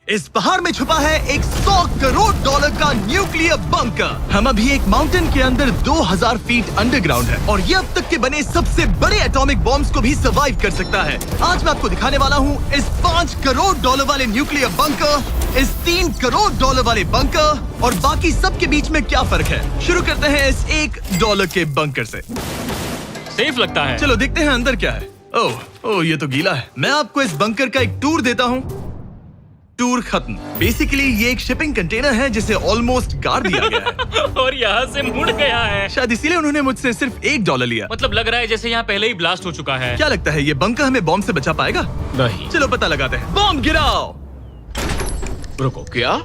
इस पहाड़ में छुपा है एक 100 करोड़ डॉलर का न्यूक्लियर बंकर। हम अभी एक माउंटेन के अंदर 2000 फीट अंडरग्राउंड है और ये अब तक के बने सबसे बड़े एटॉमिक बॉम्ब्स को भी सर्वाइव कर सकता है। आज मैं आपको दिखाने वाला हूँ इस 5 करोड़ डॉलर वाले न्यूक्लियर बंकर, इस 3 करोड़ डॉलर वाले बंकर और बाकी सब के बीच में क्या फर्क है। शुरू करते हैं इस $1 के बंकर से। सेफ लगता है। चलो देखते हैं अंदर क्या है। ओह ये तो गीला है। मैं आपको इस बंकर का एक टूर देता हूँ। टूर खत्म। बेसिकली ये एक शिपिंग कंटेनर है जिसे ऑलमोस्ट गाड़ दिया गया है और यहाँ से मुड़ गया है। शायद इसीलिए उन्होंने मुझसे सिर्फ $1 लिया। मतलब लग रहा है जैसे यहाँ पहले ही ब्लास्ट हो चुका है। क्या लगता है ये बंकर हमें बॉम्ब से बचा पाएगा? नहीं। चलो पता लगाते हैं। बॉम्ब गिराओ। रुको, क्या?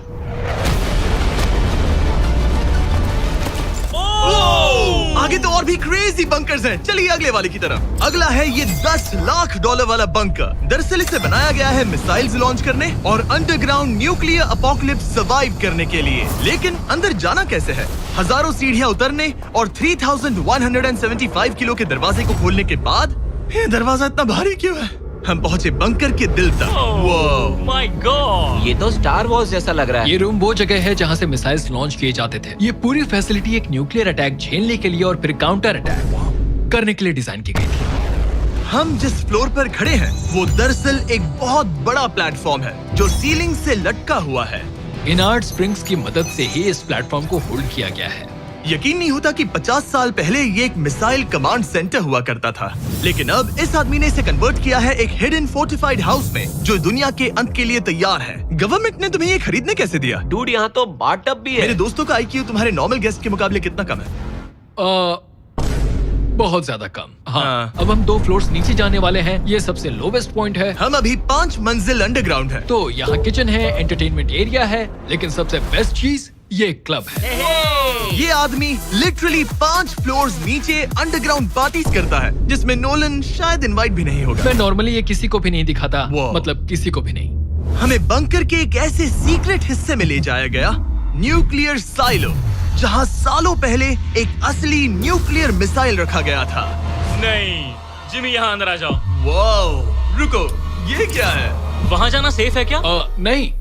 आगे तो और भी क्रेजी बंकर्स हैं। चलिए अगले वाले की तरफ। अगला है ये $10 लाख वाला बंकर। दरअसल इसे बनाया गया है मिसाइल्स लॉन्च करने और अंडरग्राउंड न्यूक्लियर अपोकलिप्स सर्वाइव करने के लिए। लेकिन अंदर जाना कैसे है? हजारों सीढ़ियां उतरने और 3175 किलो के दरवाजे को खोलने के बाद ये दरवाजा इतना भारी क्यों है? हम पहुंचे बंकर के दिल तक। ओह माय गॉड, ये तो स्टार वॉर्स जैसा लग रहा है। ये रूम वो जगह है जहाँ से मिसाइल्स लॉन्च किए जाते थे। ये पूरी फैसिलिटी एक न्यूक्लियर अटैक झेलने के लिए और फिर काउंटर अटैक करने के लिए डिजाइन की गई थी। हम जिस फ्लोर पर खड़े हैं वो दरअसल एक बहुत बड़ा प्लेटफॉर्म है जो सीलिंग से लटका हुआ है। इनार्ड स्प्रिंग्स की मदद से ही इस प्लेटफॉर्म को होल्ड किया गया है। यकीन नहीं होता कि 50 साल पहले ये एक मिसाइल कमांड सेंटर हुआ करता था, लेकिन अब इस आदमी ने इसे कन्वर्ट किया है एक हिडन फोर्टिफाइड हाउस में जो दुनिया के अंत के लिए तैयार है। गवर्नमेंट ने तुम्हें ये खरीदने कैसे दिया? डूड, यहाँ तो बाथ टब भी है। मेरे दोस्तों का IQ तुम्हारे नॉर्मल गेस्ट के मुकाबले कितना कम है? बहुत ज्यादा कम। हाँ। अब हम 2 फ्लोर्स नीचे जाने वाले हैं। ये सबसे लोवेस्ट पॉइंट है। हम अभी 5 मंजिल अंडरग्राउंड है। तो यहाँ किचन है, एंटरटेनमेंट एरिया है, लेकिन सबसे बेस्ट चीज ये क्लब है। ये आदमी लिटरली 5 फ्लोर्स नीचे अंडरग्राउंड पार्टीज करता है जिसमें नोलन शायद इनवाइट भी नहीं होगा। मैं नॉर्मली ये किसी को भी नहीं दिखाता। Wow. मतलब किसी को भी नहीं। हमें बंकर के एक ऐसे सीक्रेट हिस्से में ले जाया गया, न्यूक्लियर साइलो, जहां सालों पहले एक असली न्यूक्लियर मिसाइल रखा गया था। नहीं, जिमी यहाँ अंदर आ जाओ। वाओ, रुको, ये क्या है? वहाँ जाना सेफ है क्या? नहीं।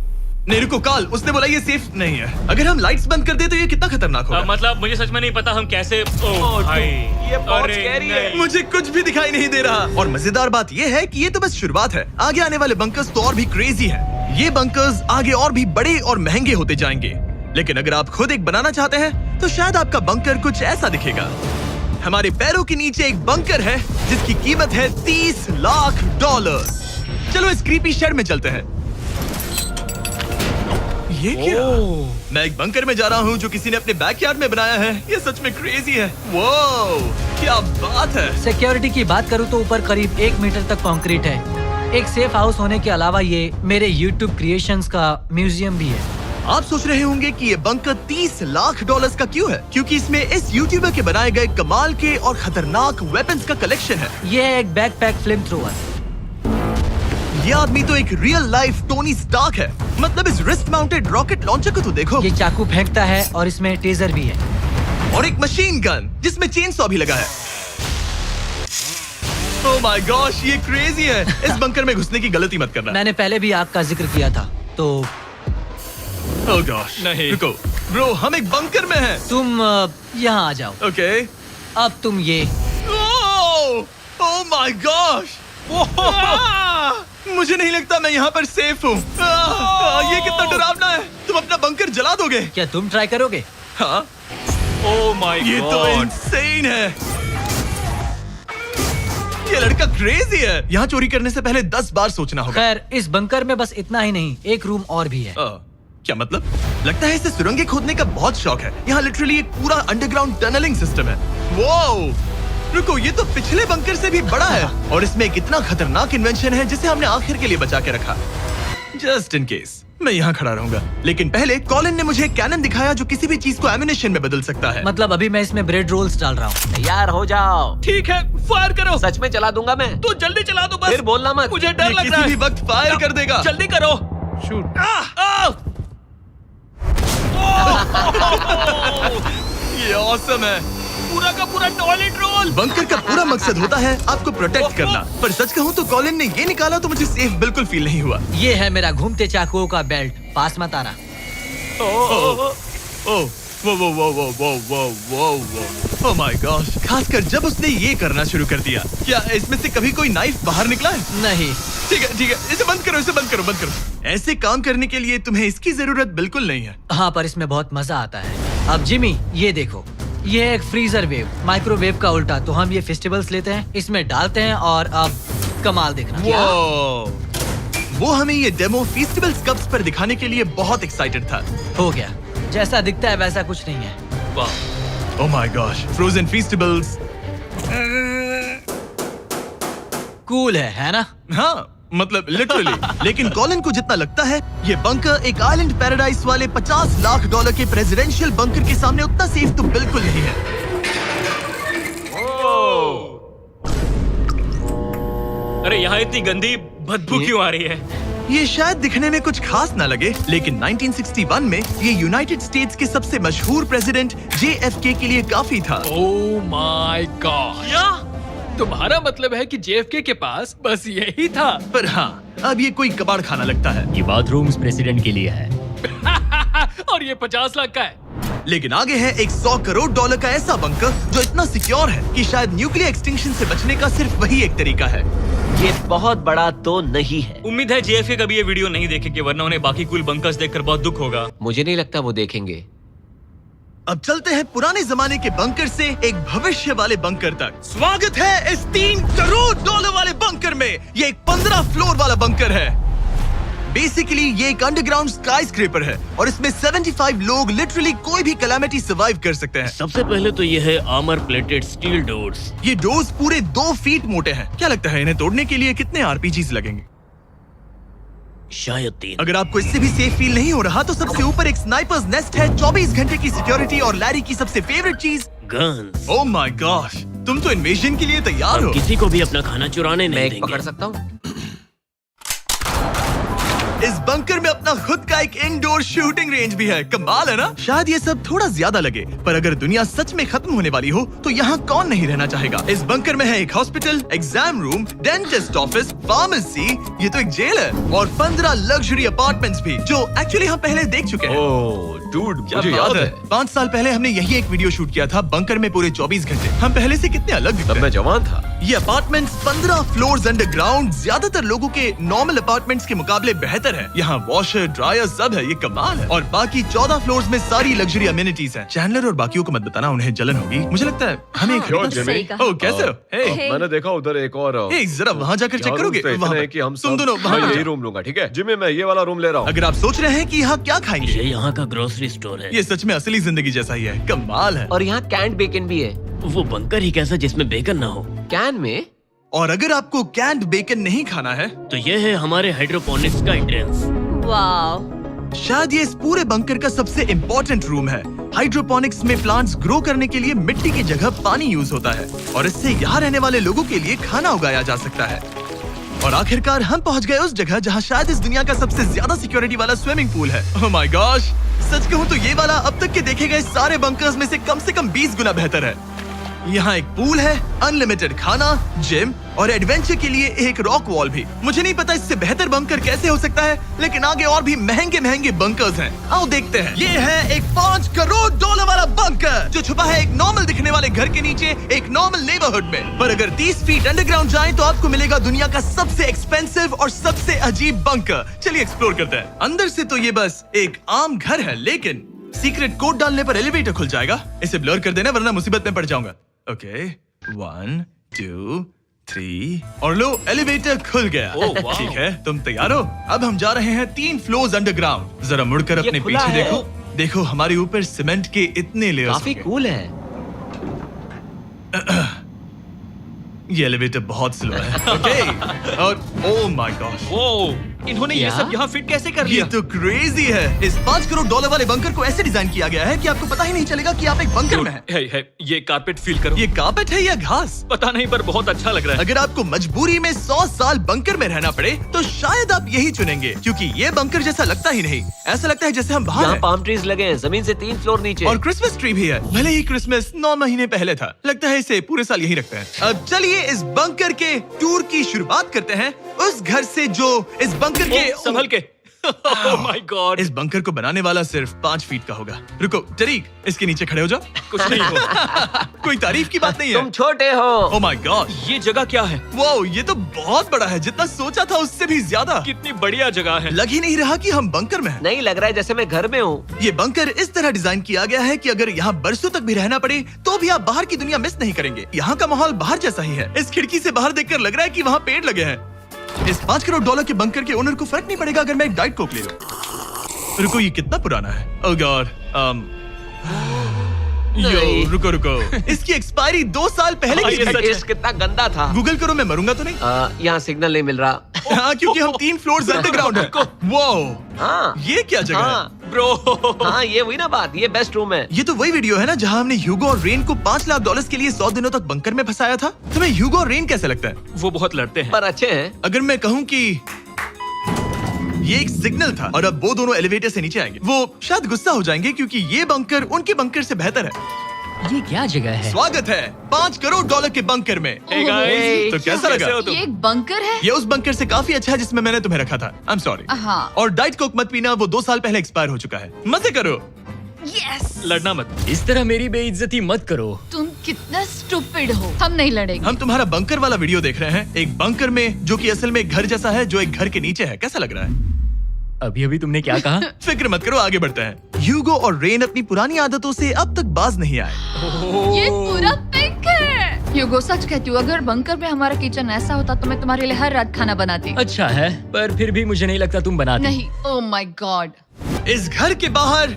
नहीं रुको काल, उसने बोला ये सेफ नहीं है। अगर हम लाइट्स बंद कर दे तो ये कितना खतरनाक होगा? मतलब मुझे सच में नहीं पता हम कैसे। ओह भाई, ये बहुत अरे स्कैरी है। नहीं। मुझे कुछ भी दिखाई नहीं दे रहा। और मजेदार बात ये है कि ये तो बस शुरुआत है। आगे आने वाले बंकर्स तो और भी क्रेजी हैं। ये बंकर्स आगे और भी बड़े और महंगे होते जाएंगे। लेकिन अगर आप खुद एक बनाना चाहते हैं तो शायद आपका बंकर कुछ ऐसा दिखेगा। हमारे पैरों के नीचे एक बंकर है जिसकी कीमत है $30 लाख। चलो इस क्रीपी शेड में चलते हैं। ये क्या? मैं एक बंकर में जा रहा हूँ जो किसी ने अपने बैकयार्ड में बनाया है। ये सच में क्रेजी है। वाओ, क्या बात है। सिक्योरिटी की बात करूँ तो ऊपर करीब 1 मीटर तक कंक्रीट है। एक सेफ हाउस होने के अलावा ये मेरे YouTube क्रिएशंस का म्यूजियम भी है। आप सोच रहे होंगे कि ये बंकर $30 लाख का क्यों है? क्योंकि इसमें इस यूट्यूबर के बनाए गए कमाल के और खतरनाक वेपन्स का कलेक्शन है। ये है एक बैकपैक फ्लेम थ्रोवर। ये आदमी तो एक रियल लाइफ टोनी स्टार्क है। मतलब इस रिस्ट माउंटेड रॉकेट लॉन्चर को तो देखो। ये चाकू फेंकता है और इसमें टेजर भी है। और एक मशीन गन जिसमें चेन सॉ भी लगा है। ओह माय गॉश, ये क्रेजी है। इस बंकर में घुसने की गलती मत करना। मैंने पहले भी आग का जिक्र किया था तो ओह गॉश, नहीं। रुको ब्रो, हम एक बंकर में हैं। तुम यहाँ आ जाओ। ओके। अब तुम ये ओह माय गॉश, मुझे नहीं लगता मैं यहाँ पर सेफ हूँ। ये कितना डरावना है। तुम अपना बंकर जला दोगे? क्या तुम ट्राई करोगे? हाँ, ओह माय ये तो गॉड, इंसेन है। ये लड़का क्रेजी है। यहाँ चोरी करने से पहले 10 बार सोचना होगा। खैर, इस बंकर में बस इतना ही नहीं, एक रूम और भी है। क्या मतलब? लगता है इसे सुरंगें खोदने का बहुत शौक है। यहाँ लिटरली एक पूरा अंडरग्राउंड टनलिंग सिस्टम है। वाओ, रुको, ये तो पिछले बंकर से भी बड़ा है और इसमें एक इतना खतरनाक इन्वेंशन है जिसे हमने आखिर के लिए बचा के रखा। जस्ट इन केस मैं यहाँ खड़ा रहूंगा। लेकिन पहले कॉलिन ने मुझे एक कैनन दिखाया जो किसी भी चीज को एम्यूनेशन में बदल सकता है। मतलब अभी मैं इसमें ब्रेड रोल्स डाल रहा हूँ। तैयार हो जाओ। ठीक है, फायर करो। सच में चला दूंगा मैं। तो जल्दी चला दो बस। फिर बोलना मत। मुझे डर ये लग रहा किसी है। भी वक्त फायर कर देगा। जल्दी करो। शूट। ये ऑसम है। पूरा का पूरा टॉयलेट रोल। बंकर का पूरा मकसद होता है आपको प्रोटेक्ट करना, पर सच कहूँ तो कॉलिन ने ये निकाला तो मुझे सेफ बिल्कुल फील नहीं हुआ। ये है मेरा घूमते चाकुओं का बेल्ट, पास मत आना। ओह माय गॉश, खासकर जब उसने ये करना शुरू कर दिया। क्या इसमें से कभी कोई नाइफ बाहर निकला है? नहीं। ठीक है, इसे बंद करो, इसे बंद करो। ऐसे काम करने के लिए तुम्हें इसकी जरूरत बिल्कुल नहीं है। हाँ, पर इसमें बहुत मजा आता है। अब जिमी, ये देखो, ये है एक फ्रीजर वेव, माइक्रोवेव का उल्टा। तो हम ये फेस्टिवल्स लेते हैं, इसमें डालते हैं और अब कमाल देखना। वो हमें ये डेमो फेस्टिवल्स कप्स पर दिखाने के लिए बहुत एक्साइटेड था। हो गया, जैसा दिखता है वैसा कुछ नहीं है। वाह, oh my gosh, frozen festivals. Cool है ना? हाँ, मतलब लिटरली। लेकिन कॉलिन को जितना लगता है ये बंकर एक आइलैंड पैराडाइज वाले $50 लाख के प्रेसिडेंशियल बंकर के सामने उतना सेफ तो बिल्कुल नहीं है। अरे यहाँ इतनी गंदी बदबू क्यों आ रही है? ये शायद दिखने में कुछ खास ना लगे, लेकिन 1961 में ये यूनाइटेड स्टेट्स के सबसे मशहूर प्रेसिडेंट JFK के लिए काफी था। ओह माय गॉड, तुम्हारा मतलब है कि JFK के पास बस यही था? पर हाँ, अब ये कोई कबाड़ खाना लगता है। ये बाथरूम्स प्रेसिडेंट के लिए है। और ये 50 लाख का है। लेकिन आगे है एक $100 करोड़ का ऐसा बंकर जो इतना सिक्योर है कि शायद न्यूक्लियर एक्सटिंक्शन से बचने का सिर्फ वही एक तरीका है। ये बहुत बड़ा तो नहीं है। उम्मीद है JFK कभी ये वीडियो नहीं देखेंगे, वरना उन्हें बाकी कूल बंकर्स देखकर बहुत दुख होगा। मुझे नहीं लगता वो देखेंगे। अब चलते हैं पुराने जमाने के बंकर से एक भविष्य वाले बंकर तक। स्वागत है इस $3 करोड़ वाले बंकर में। ये एक 15 फ्लोर वाला बंकर है। बेसिकली ये एक अंडरग्राउंड स्काईस्क्रेपर है और इसमें 75 लोग लिटरली कोई भी कैलामिटी सर्वाइव कर सकते हैं। सबसे पहले तो ये है आर्मर प्लेटेड स्टील डोर्स। ये डोर्स पूरे 2 फीट मोटे हैं। क्या लगता है इन्हें तोड़ने के लिए कितने RPGs लगेंगे? शायद 3। अगर आपको इससे भी सेफ फील नहीं हो रहा तो सबसे ऊपर एक स्नाइपर्स नेस्ट है, 24 घंटे की सिक्योरिटी और लैरी की सबसे फेवरेट चीज गन्स। ओह माय गॉश, तुम तो इन्वेजन के लिए तैयार हो। किसी को भी अपना खाना चुराने मैं नहीं एक देंगे। पकड़ सकता हूँ? इस बंकर में अपना खुद का एक इंडोर शूटिंग रेंज भी है। कमाल है ना? शायद ये सब थोड़ा ज्यादा लगे, पर अगर दुनिया सच में खत्म होने वाली हो तो यहाँ कौन नहीं रहना चाहेगा। इस बंकर में है एक hospital, exam room, dentist office, pharmacy, ये तो एक जेल है, और 15 लग्जरी अपार्टमेंट्स भी, जो एक्चुअली हम पहले देख चुके हैं। मुझे याद है 5 साल पहले हमने यही एक वीडियो शूट किया था, बंकर में पूरे 24 घंटे। हम पहले से कितने अलग दिख तब रहे मैं हैं। जवान था। ये अपार्टमेंट्स 15 फ्लोर्स अंडरग्राउंड ज्यादातर लोगों के नॉर्मल अपार्टमेंट्स के मुकाबले बेहतर है। यहाँ वॉशर, ड्रायर सब है, ये कमाल है। और बाकी 14 फ्लोर्स में सारी लग्जरी अमेनिटीज हैं। चैंडलर और बाकियों को मत बताना, उन्हें जलन होगी। मुझे लगता है हमें एक क्यों, जिमी? सही कहा। ओह, कैसे हो? हे, हे। मैंने देखा उधर एक और हे, जरा वहाँ जाकर चेक करोगे? वहाँ है पर। कि हम तुम सब दोनों वहाँ मैं पर यही जाओ। रूम लूंगा, ठीक है? जिमी, मैं ये वाला रूम ले रहा हूँ। अगर आप सोच रहे हैं कि यहाँ क्या खाएंगे, ये यहाँ का ग्रोसरी स्टोर है। ये सच में असली जिंदगी जैसा ही है। कमाल है। और यहाँ कैंड बेकन भी है। वो बंकर ही कैसा जिसमें बेकन ना हो। कैन में? और अगर आपको कैंड बेकन नहीं खाना है, तो ये है हमारे हाइड्रोपोनिक्स का एंट्रेंस। वाव, शायद ये इस पूरे बंकर का सबसे इम्पोर्टेंट रूम है। हाइड्रोपोनिक्स में प्लांट्स ग्रो करने के लिए मिट्टी की जगह पानी यूज होता है, और इससे यहाँ रहने वाले लोगों के लिए खाना उगाया जा सकता है। और आखिरकार हम पहुंच गए उस जगह जहाँ शायद इस दुनिया का सबसे ज्यादा सिक्योरिटी वाला स्विमिंग पूल है। ओह माय गॉश, सच कहूँ तो ये वाला अब तक के देखे गए सारे बंकर्स में से कम 20 गुना बेहतर है। यहाँ एक पूल है, अनलिमिटेड खाना, जिम और एडवेंचर के लिए एक रॉक वॉल भी। मुझे नहीं पता इससे बेहतर बंकर कैसे हो सकता है, लेकिन आगे और भी महंगे बंकर्स हैं। आओ देखते हैं। ये है एक $5 करोड़ वाला बंकर जो छुपा है एक नॉर्मल दिखने वाले घर के नीचे एक नॉर्मल नेबरहुड में। पर अगर 30 फीट अंडरग्राउंड जाएं तो आपको मिलेगा दुनिया का सबसे एक्सपेंसिव और सबसे अजीब बंकर। चलिए एक्सप्लोर करते हैं। अंदर से तो ये बस एक आम घर है, लेकिन सीक्रेट कोड डालने पर एलिवेटर खुल जाएगा। इसे ब्लर कर देना वरना मुसीबत में पड़ जाऊंगा। ओके, 1 2 3 और लो, एलिवेटर खुल गया। ठीक है, तुम तैयार हो? अब हम जा रहे हैं 3 फ्लोर्स अंडरग्राउंड। जरा मुड़कर अपने खुला पीछे है। देखो हमारे ऊपर सीमेंट के इतने लेयर्स। काफी कूल है। ये एलिवेटर बहुत स्लो है। ओके, और ओह माय गॉश, वो इन्होंने ये क्या? सब यहाँ फिट कैसे कर ये लिया? तो क्रेजी है। इस 5 करोड़ डॉलर वाले बंकर को ऐसे डिजाइन किया गया है कि आपको पता ही नहीं चलेगा कि आप एक बंकर में हैं। है, ये कारपेट फील करो। ये कार्पेट है या घास? पता नहीं पर बहुत अच्छा लग रहा है। अगर आपको मजबूरी में 100 साल बंकर में रहना पड़े तो शायद आप यही चुनेंगे, क्योंकि ये बंकर जैसा लगता ही नहीं। ऐसा लगता है जैसे हम बाहर यहाँ हैं। पाम ट्रीज लगे हैं, जमीन से 3 फ्लोर नीचे। और क्रिसमस ट्री भी है। भले ही क्रिसमस 9 महीने पहले था, लगता है इसे पूरे साल यही रखते हैं। अब चलिए इस बंकर के टूर की शुरुआत करते हैं उस घर से जो इस बंकर के संभल के। Oh my God. इस बंकर को बनाने वाला सिर्फ 5 फीट का होगा। रुको टरीक, इसके नीचे खड़े हो जाओ। कुछ नहीं हो। कोई तारीफ की बात नहीं है। तुम छोटे हो। ओह माय गॉड, ये जगह क्या है? वाओ, ये तो बहुत बड़ा है। जितना सोचा था उससे भी ज्यादा। कितनी बढ़िया जगह है। लग ही नहीं रहा कि हम बंकर में हैं। नहीं लग रहा है जैसे मैं घर में हूँ। ये बंकर इस तरह डिजाइन किया गया है कि अगर यहाँ बरसों तक भी रहना पड़े तो भी आप बाहर की दुनिया मिस नहीं करेंगे। यहाँ का माहौल बाहर जैसा ही है। इस खिड़की से बाहर देखकर लग रहा है कि वहाँ पेड़ लगे हैं। इस 5 करोड़ डॉलर के बंकर के ओनर को फर्क नहीं पड़ेगा अगर मैं एक डाइट कोक ले लूं। रुको, ये कितना पुराना है? ओह गॉड, यो रुको रुको, इसकी एक्सपायरी 2 साल पहले की ये थी। सच है। टेस्ट कितना गंदा था। गूगल करो, मैं मरूंगा तो नहीं? यहाँ सिग्नल नहीं मिल रहा। हाँ, क्योंकि हम 3 फ्लोर्स अंडरग्राउंड है। वो हाँ ये क्या जगह है? हाँ ब्रो। हाँ, ये हुई ना बात। ये बेस्ट रूम है। ये तो वही वीडियो है ना जहाँ हमने ह्यूगो और रेन को $5 लाख के लिए 100 दिनों तक बंकर में फंसाया था। तुम्हें ह्यूगो और रेन कैसे लगता है? वो बहुत लड़ते हैं। पर अच्छे हैं। अगर मैं कहूँ कि ये एक सिग्नल था और अब वो दोनों एलिवेटर से नीचे आएंगे, वो शायद गुस्सा हो जाएंगे क्योंकि ये बंकर उनके बंकर से बेहतर है। ये क्या जगह है? स्वागत है 5 करोड़ डॉलर के बंकर में। Hey guys, तो कैसा लगा? कैसे हो तुम? ये एक बंकर है? ये उस बंकर से काफी अच्छा है जिसमें मैंने तुम्हें रखा था। I am sorry. हाँ। और डाइट कोक मत पीना, वो 2 साल पहले एक्सपायर हो चुका है। मजे करो। यस। लड़ना मत। इस तरह मेरी बेइज्जती मत करो। तुम कितना स्टूपिड हो। हम नहीं लड़ेंगे। हम तुम्हारा बंकर वाला वीडियो देख रहे हैं, एक बंकर में जो कि असल में एक घर जैसा है जो एक घर के नीचे है। कैसा लग रहा है? अभी अभी तुमने क्या कहा? फिक्र मत करो, आगे बढ़ते हैं। ह्यूगो और रेन अपनी पुरानी आदतों से अब तक बाज नहीं आए। ये पूरा पिंक है। ह्यूगो, सच कहती हूँ, अगर बंकर में हमारा किचन ऐसा होता तो मैं तुम्हारे लिए हर रात खाना बनाती। अच्छा है, पर फिर भी मुझे नहीं लगता तुम बनाती। नहीं। Oh my God. इस घर के बाहर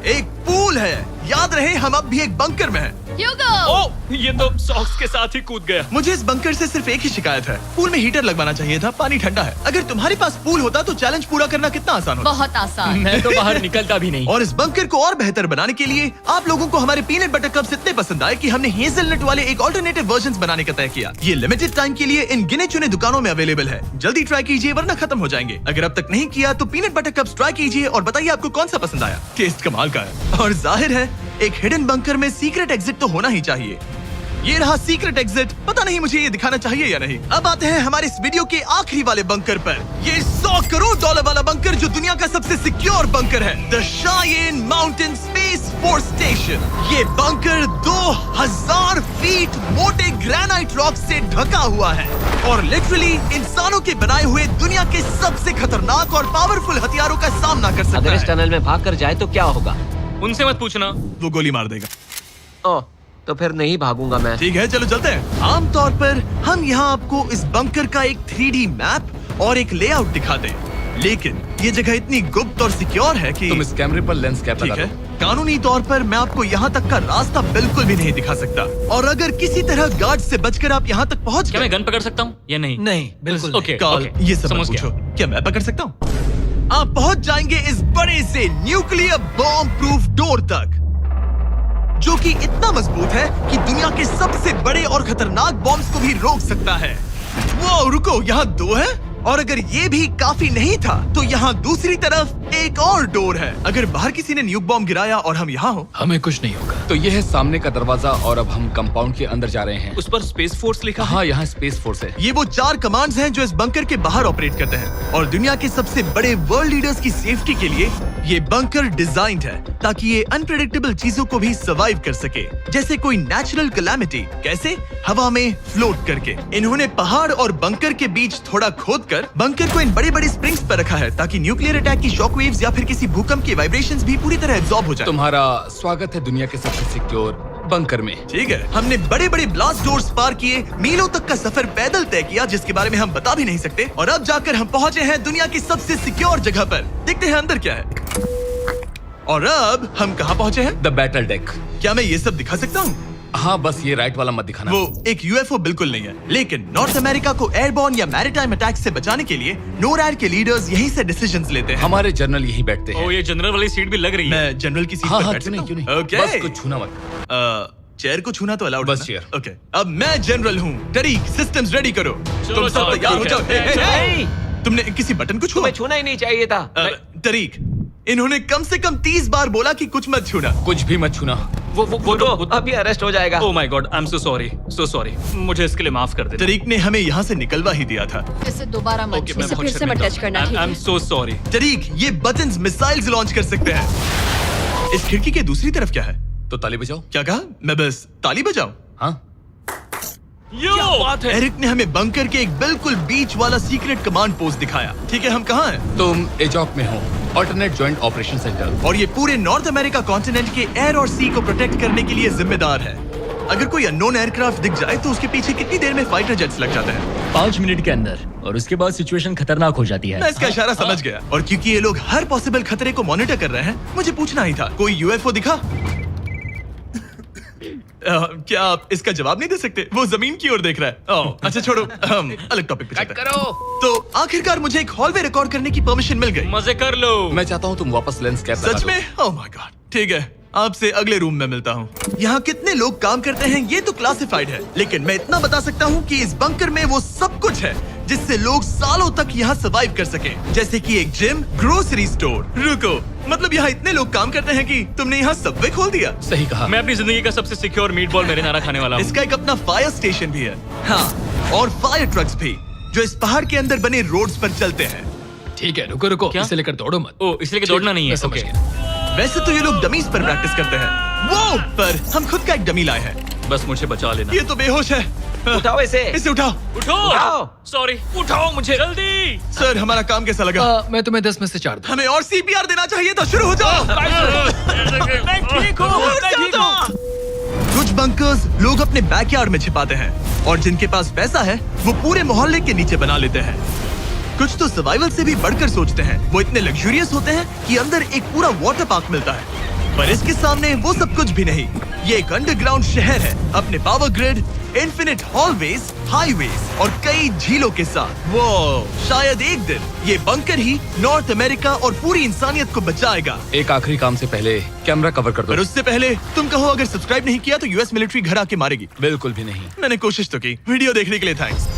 एक पूल है। याद रहे, हम अब भी एक बंकर में हैं। ह्यूगो। ओह, ये तो सॉक्स के साथ ही कूद गया। मुझे इस बंकर से सिर्फ एक ही शिकायत है, पूल में हीटर लगवाना चाहिए था। पानी ठंडा है। अगर तुम्हारे पास पूल होता तो चैलेंज पूरा करना कितना आसान होता। बहुत आसान। मैं तो बाहर निकलता भी नहीं। और इस बंकर को और बेहतर बनाने के लिए आप लोगों को हमारे पीनट बटर कप्स इतने पसंद आए कि हमने हेज़लनट वाले एक ऑल्टरनेटिव वर्जन्स बनाने का तय किया। ये लिमिटेड टाइम के लिए इन गिने चुने दुकानों में अवेलेबल है। जल्दी ट्राई कीजिए वरना खत्म हो जाएंगे। अगर अब तक नहीं किया तो पीनट बटर कप्स ट्राई कीजिए और बताइए आपको कौन सा पसंद आया। टेस्ट कमाल का है। और जाहिर है एक हिडन बंकर में सीक्रेट एग्जिट तो होना ही चाहिए। ये रहा सीक्रेट एग्जिट। पता नहीं मुझे ये दिखाना चाहिए या नहीं। अब आते हैं हमारे इस वीडियो के आखिरी वाले बंकर पर। ये 100 करोड़ डॉलर वाला बंकर जो दुनिया का सबसे सिक्योर बंकर है, the Cheyenne mountain space force station. ये बंकर 2000 फीट मोटे ग्रेनाइट रॉक से ढका हुआ है और लिटरली इंसानों के बनाए हुए दुनिया के सबसे खतरनाक और पावरफुल हथियारों का सामना कर सकता अगर इस है। टनल में भाग कर जाए तो क्या होगा? उनसे मत पूछना। वो गोली मार देगा। ओह, तो फिर नहीं भागूंगा मैं। ठीक है, चलो चलते हैं। आमतौर पर हम यहाँ आपको इस बंकर का एक 3D मैप और एक लेआउट दिखाते हैं, लेकिन ये जगह इतनी गुप्त और सिक्योर है कि तुम इस कैमरे पर लेंस कैप ठीक लगा है, दो। कानूनी तौर पर मैं आपको यहाँ तक का रास्ता बिल्कुल भी नहीं दिखा सकता। और अगर किसी तरह गार्ड से बचकर आप यहाँ तक पहुँच क्या गए, मैं गन पकड़ सकता हूँ या नहीं? नहीं, बिल्कुल नहीं। ओके, कॉल ओके, ये सब मत समझ पूछो। गया। क्या मैं पकड़ सकता हूँ? आप पहुँच जाएंगे इस बड़े से न्यूक्लियर बॉम्ब प्रूफ डोर तक, जो कि इतना मजबूत है कि दुनिया के सबसे बड़े और खतरनाक बॉम्ब्स को भी रोक सकता है। वो रुको, यहाँ 2 है और अगर ये भी काफी नहीं था तो यहाँ दूसरी तरफ एक और डोर है। अगर बाहर किसी ने न्यूक बॉम्ब गिराया और हम यहाँ हो, हमें कुछ नहीं होगा। तो ये है सामने का दरवाजा और अब हम कंपाउंड के अंदर जा रहे हैं। उस पर स्पेस फोर्स लिखा है। हाँ, यहाँ स्पेस फोर्स है। ये वो 4 कमांड्स हैं जो इस बंकर के बाहर ऑपरेट करते हैं और दुनिया के सबसे बड़े वर्ल्ड लीडर्स की सेफ्टी के लिए ये बंकर डिजाइन्ड है ताकि ये अनप्रेडिक्टेबल चीजों को भी सर्वाइव कर सके, जैसे कोई नेचुरल कैलामिटी। कैसे? हवा में फ्लोट करके। इन्होंने पहाड़ और बंकर के बीच थोड़ा खोदकर बंकर को इन बड़े बड़े स्प्रिंग्स पर रखा है ताकि न्यूक्लियर अटैक की शॉक वेव्स या फिर किसी भूकंप के वाइब्रेशंस भी पूरी तरह एब्जॉर्ब हो जाए। तुम्हारा स्वागत है दुनिया के सबसे सिक्योर बंकर में। ठीक है, हमने बड़े बड़े ब्लास्ट डोर्स पार किए, मीलों तक का सफर पैदल तय किया जिसके बारे में हम बता भी नहीं सकते, और अब जाकर हम पहुंचे हैं दुनिया की सबसे सिक्योर जगह पर। देखते हैं अंदर क्या है। और अब हम कहाँ पहुंचे हैं? The battle deck. क्या मैं ये सब दिखा सकता हूँ? हाँ बस ये राइट वाला मत दिखाना। वो एक यूएफओ बिल्कुल नहीं है, लेकिन नॉर्थ अमेरिका को एयरबॉर्न या मैरीटाइम अटैक से बचाने के लिए नोरैड के लीडर्स यहीं से डिसीजंस लेते हैं। हमारे जनरल यहीं बैठते हैं। ओ ये जनरल वाली सीट भी लग रही है। मैं जनरल की सीट हाँ पर हाँ बैठ क्यों नहीं सकता क्यों हूँ? नहीं। ओके। बस कुछ छूना मत। चेयर को छूना तो अलाउड बस है chair। ना? ओके। अब मैं जनरल हूँ। तरीक, सिस्टम्स रेडी करो। तुम सब चलो, तैयार हो ठीक जाओ। है। हे, हे, हे। नहीं, तुमने किसी बटन को छुआ? तुम्हें छूना ही नहीं चाहिए था। तरीक, इन्होंने कम से कम 30 बार बोला कि कुछ मत छूना। कुछ भी मत छूना। वो तो अभी अरेस्ट हो जाएगा। Oh my God, I am so sorry. मुझे इसके लिए माफ कर दे। तरीक ने हमें यहाँ से निकलवा ही दिया था। इसे दोबारा मत ओके, छू। मैं इसे बहुत फिर से मत शर्मिंदा टच हूँ। करना, ठीक आई एम है? So sorry. तरीक, ये बटन्स मिसाइल्स लॉन्च कर सकते हैं। इस खिड़की के दूसरी तरफ क्या है? तो ताली बजाओ। क्या कहा? मैं बस ताली बजाऊं? हाँ एरिक ने हमें बंकर के एक बिल्कुल बीच वाला सीक्रेट कमांड पोस्ट दिखाया। ठीक है, हम कहाँ हैं? तुम एजॉक में हो, ऑल्टरनेट जॉइंट ऑपरेशन सेंटर। और ये पूरे नॉर्थ अमेरिका कॉन्टिनेंट के एयर और सी को प्रोटेक्ट करने के लिए जिम्मेदार है। अगर कोई अननोन एयरक्राफ्ट दिख जाए तो उसके पीछे कितनी देर में फाइटर जेट्स लग जाते हैं? 5 मिनट के अंदर, और उसके बाद सिचुएशन खतरनाक हो जाती है। मैं इसका इशारा समझ गया। और क्योंकि ये लोग हर पॉसिबल खतरे को मॉनिटर कर रहे हैं, मुझे पूछना ही था, कोई यूएफओ दिखा? क्या आप इसका जवाब नहीं दे सकते? वो जमीन की ओर देख रहा है। ओह, अच्छा छोड़ो, हम अलग टॉपिक पे चलते हैं। तो आखिरकार मुझे एक हॉलवे रिकॉर्ड करने की परमिशन मिल गई। मजे कर लो। मैं चाहता हूँ तुम वापस लेंस कैप लगा सच दो। में? Oh my God. ठीक है, आपसे अगले रूम में मिलता हूँ। यहाँ कितने लोग काम करते हैं ये तो क्लासिफाइड है, लेकिन मैं इतना बता सकता हूँ कि इस बंकर में वो सब कुछ है जिससे लोग सालों तक यहाँ सर्वाइव कर सके, जैसे कि एक जिम, ग्रोसरी स्टोर। रुको, मतलब यहाँ इतने लोग काम करते हैं कि तुमने यहाँ सबवे खोल दिया? सही कहा। मैं अपनी जिंदगी का सबसे सिक्योर मीट बॉल मेरे नारा खाने वाला हूँ। इसका एक अपना फायर स्टेशन भी है। हाँ, और फायर ट्रक्स भी, जो इस पहाड़ के अंदर बने रोड्स पर चलते हैं। ठीक है, रुको रुको, क्या? इसे लेकर दौड़ो मत। ओ इसलिए कि दौड़ना नहीं है। मैं समझ ओके। गया। वैसे तो ये लोग डमीज पर प्रैक्टिस करते हैं, वो पर हम खुद का एक डमी लाए हैं। बस मुझे बचा लेना। ये तो बेहोश है। उठाओ इसे। इसे उठाओ। उठाओ। सॉरी, उठाओ मुझे जल्दी। सर, हमारा काम कैसा लगा? मैं तुम्हें 10 में से 4 दूं। हमें और सीपीआर देना चाहिए था। शुरू हो जाओ। मैं ठीक हूँ। कुछ बंकर्स लोग अपने बैकयार्ड में छिपाते हैं, और जिनके पास पैसा है वो पूरे मोहल्ले के नीचे बना लेते हैं। कुछ तो सर्वाइवल से भी बढ़कर सोचते हैं। वो इतने लग्जूरियस होते हैं कि अंदर एक पूरा वाटर पार्क मिलता है, पर इसके सामने वो सब कुछ भी नहीं। ये एक अंडरग्राउंड शहर है, अपने power grid, infinite hallways, highways और कई झीलों के साथ। वो शायद एक दिन ये बंकर ही नॉर्थ अमेरिका और पूरी इंसानियत को बचाएगा। एक आखिरी काम से पहले कैमरा कवर कर पर दो। उससे पहले तुम कहो, अगर सब्सक्राइब नहीं किया तो यूएस मिलिट्री घर आके मारेगी। बिल्कुल भी नहीं। मैंने कोशिश तो की। वीडियो देखने के लिए थैंक्स।